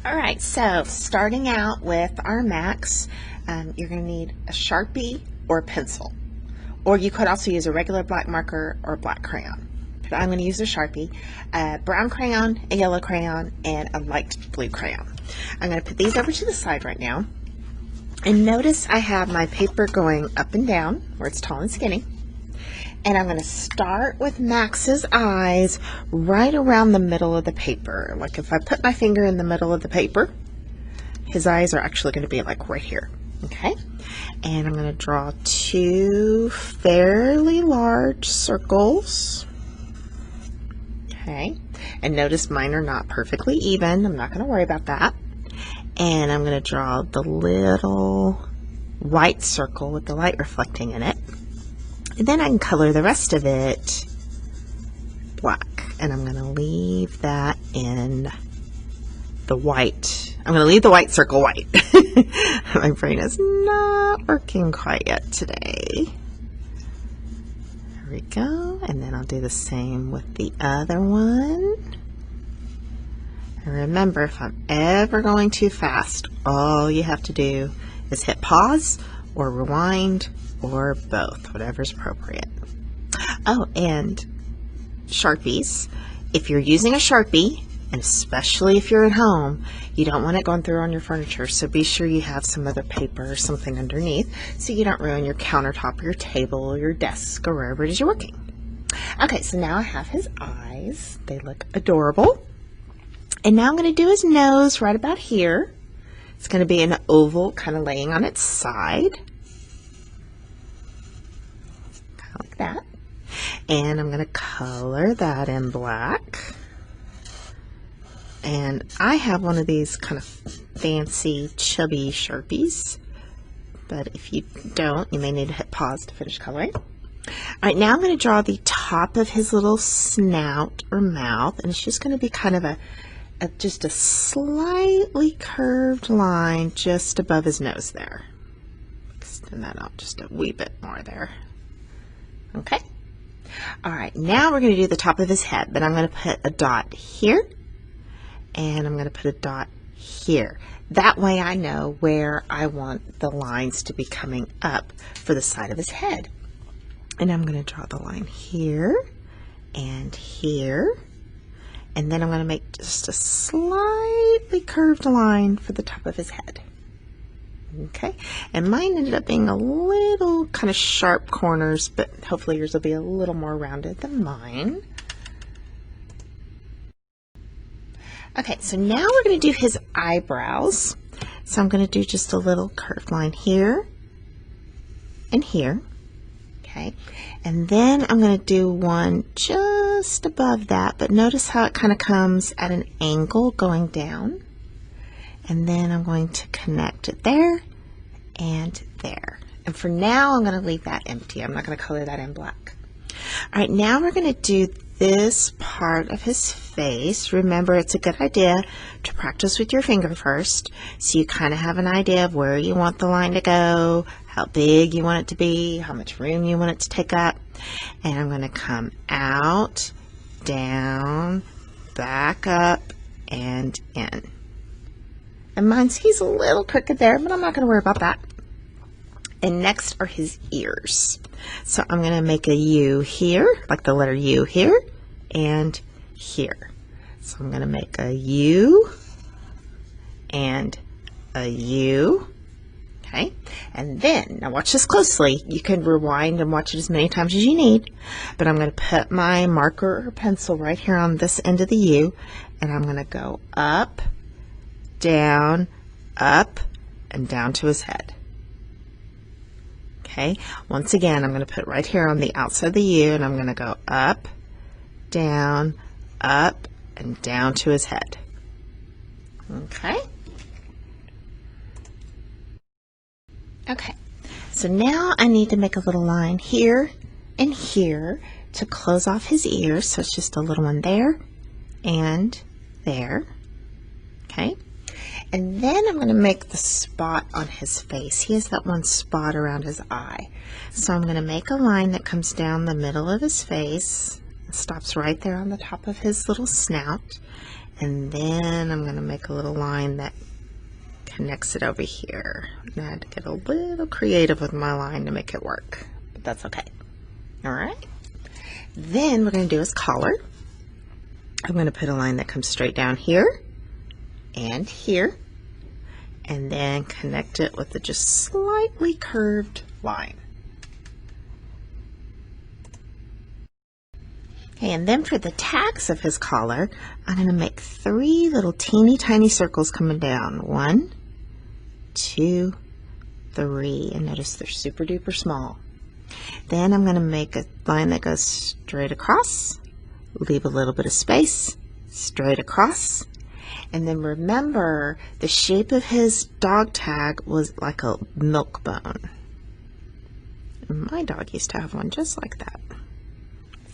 All right, so starting out with our Max, you're going to need a Sharpie or a pencil. Or you could also use a regular black marker or black crayon. But I'm going to use a Sharpie, a brown crayon, a yellow crayon, and a light blue crayon. I'm going to put these over to the side right now. And notice I have my paper going up and down where it's tall and skinny. And I'm going to start with Max's eyes right around the middle of the paper. Like if I put my finger in the middle of the paper, his eyes are actually going to be like right here. Okay? And I'm going to draw two fairly large circles. Okay? And notice mine are not perfectly even. I'm not going to worry about that. And I'm going to draw the little white circle with the light reflecting in it. And then I can color the rest of it black. And I'm going to leave that in the white. I'm going to leave the white circle white. My brain is not working quite yet today. There we go. And then I'll do the same with the other one. And remember, if I'm ever going too fast, all you have to do is hit pause or rewind or both, whatever's appropriate. Oh, and Sharpies. If you're using a Sharpie, and especially if you're at home, you don't want it going through on your furniture, so be sure you have some other paper or something underneath so you don't ruin your countertop or your table or your desk or wherever it is you're working. Okay, so now I have his eyes. They look adorable. And now I'm going to do his nose right about here. It's going to be an oval kind of laying on its side. Kind of like that. And I'm going to color that in black. And I have one of these kind of fancy chubby Sharpies, but if you don't, you may need to hit pause to finish coloring. All right, now I'm going to draw the top of his little snout or mouth, and it's just going to be kind of just a slightly curved line just above his nose there. Extend that out just a wee bit more there. Okay. All right, now we're going to do the top of his head, but I'm going to put a dot here. And I'm going to put a dot here. That way I know where I want the lines to be coming up for the side of his head. And I'm going to draw the line here and here. And then I'm going to make just a slightly curved line for the top of his head. Okay, and mine ended up being a little kind of sharp corners, but hopefully yours will be a little more rounded than mine. Okay, so now we're going to do his eyebrows. So I'm going to do just a little curved line here and here. Okay, and then I'm going to do one just above that, but notice how it kind of comes at an angle going down. And then I'm going to connect it there and there. And for now, I'm going to leave that empty. I'm not going to color that in black. All right, now we're going to do this part of his face. Remember, it's a good idea to practice with your finger first, so you kind of have an idea of where you want the line to go, how big you want it to be, how much room you want it to take up. And I'm going to come out, down, back up, and in. And he's a little crooked there, but I'm not going to worry about that. And next are his ears. So I'm going to make a U here, like the letter U here, and here. So I'm going to make a U and a U. Okay, and then, now watch this closely. You can rewind and watch it as many times as you need, but I'm going to put my marker or pencil right here on this end of the U, and I'm going to go up, down, up, and down to his head. Okay, once again, I'm going to put right here on the outside of the U, and I'm going to go up, up, and down to his head. Okay. Okay, so now I need to make a little line here and here to close off his ears. So it's just a little one there and there. Okay. And then I'm going to make the spot on his face. He has that one spot around his eye. So I'm going to make a line that comes down the middle of his face, stops right there on the top of his little snout. And then I'm going to make a little line that connects it over here. I had to get a little creative with my line to make it work, but that's okay. All right. Then we're going to do his collar. I'm going to put a line that comes straight down here and here, and then connect it with a just slightly curved line. Okay, and then for the tags of his collar, I'm going to make 3 little teeny tiny circles coming down. 1, 2, 3, and notice they're super duper small. Then I'm going to make a line that goes straight across, leave a little bit of space, straight across, and then remember the shape of his dog tag was like a milk bone. My dog used to have one just like that.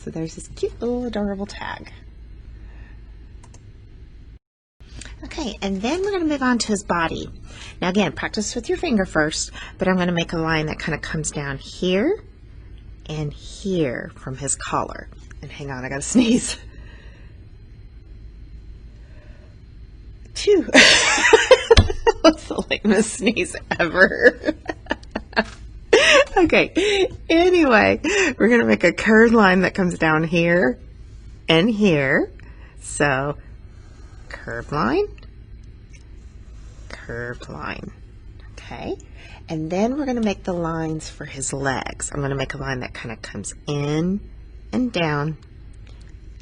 So there's this cute little adorable tag. Okay, and then we're going to move on to his body. Now again, practice with your finger first, but I'm going to make a line that kind of comes down here and here from his collar. And hang on, I got to sneeze. Phew. That's the lamest sneeze ever. Okay, anyway, we're going to make a curved line that comes down here and here. So, curved line, okay? And then we're going to make the lines for his legs. I'm going to make a line that kind of comes in and down,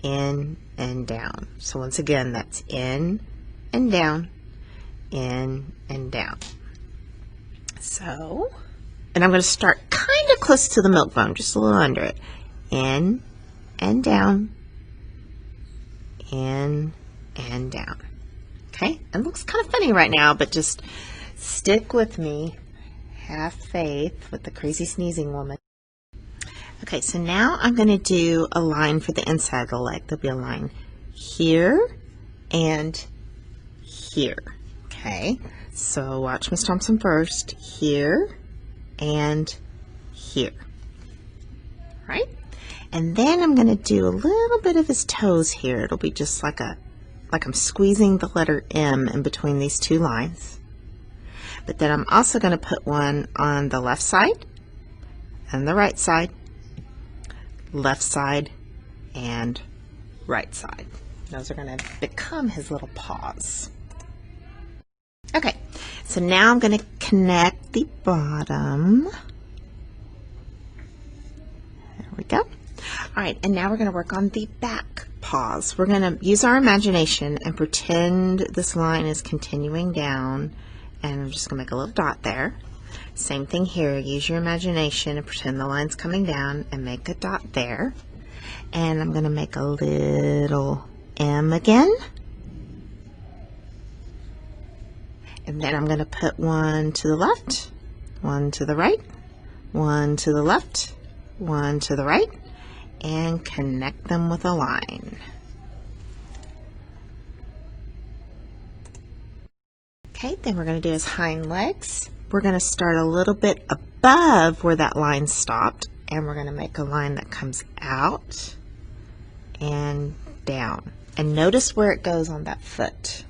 in and down. So once again, that's in and down, in and down. So, and I'm going to start kind of close to the milk bone, just a little under it. In and down, in and down. Okay, it looks kind of funny right now, but just stick with me. Have faith with the crazy sneezing woman. Okay, so now I'm going to do a line for the inside of the leg. There'll be a line here and here. Okay, so watch Miss Thompson first. Here and here. Right? And then I'm going to do a little bit of his toes here. It'll be just like I'm squeezing the letter M in between these 2 lines. But then I'm also going to put one on the left side and the right side, left side and right side. Those are going to become his little paws. Okay, so now I'm going to connect the bottom. There we go. All right, and now we're going to work on the back paws. We're going to use our imagination and pretend this line is continuing down, and I'm just going to make a little dot there. Same thing here. Use your imagination and pretend the line's coming down and make a dot there. And I'm going to make a little M again. And then I'm going to put one to the left, one to the right, one to the left, one to the right, and connect them with a line. Okay, then we're going to do his hind legs. We're going to start a little bit above where that line stopped, and we're going to make a line that comes out and down. And notice where it goes on that foot.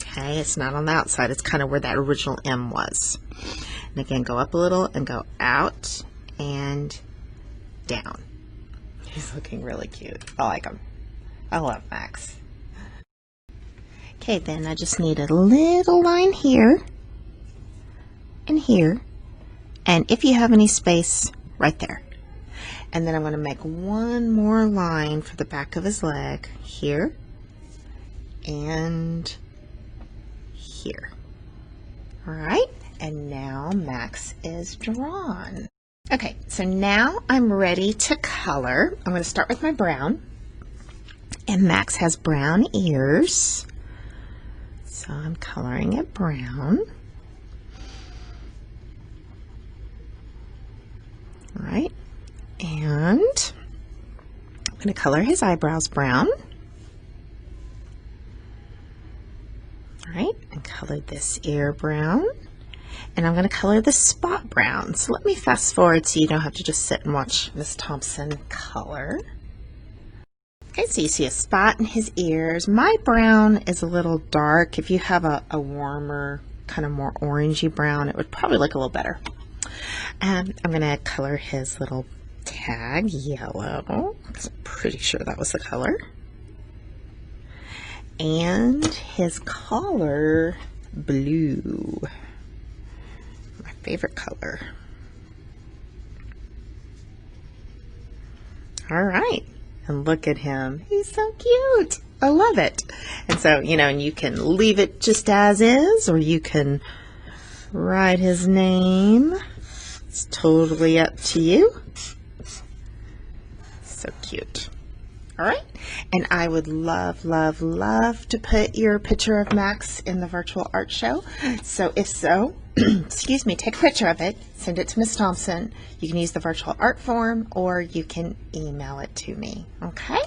Okay, it's not on the outside, it's kind of where that original M was. And again, go up a little and go out and down. He's looking really cute. I like him. I love Max. Okay, then I just need a little line here and here, and if you have any space, right there. And then I'm going to make one more line for the back of his leg here and here. All right, and now Max is drawn. Okay, so now I'm ready to color. I'm going to start with my brown, and Max has brown ears, so I'm coloring it brown. All right, and I'm going to color his eyebrows brown. All right, and color this ear brown. And I'm going to color the spot brown. So let me fast forward so you don't have to just sit and watch Miss Thompson color. Okay, so you see a spot in his ears. My brown is a little dark. If you have a warmer, kind of more orangey brown, it would probably look a little better. And I'm going to color his little tag yellow, because I'm pretty sure that was the color. And his collar blue, my favorite color. All right, and look at him. He's so cute. I love it. And so, you know, and you can leave it just as is, or you can write his name. It's totally up to you. So cute. All right, and I would love, love, love to put your picture of Max in the virtual art show. So if so, excuse me, take a picture of it, send it to Miss Thompson. You can use the virtual art form, or you can email it to me, okay?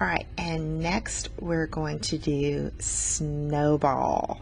All right, and next we're going to do Snowball.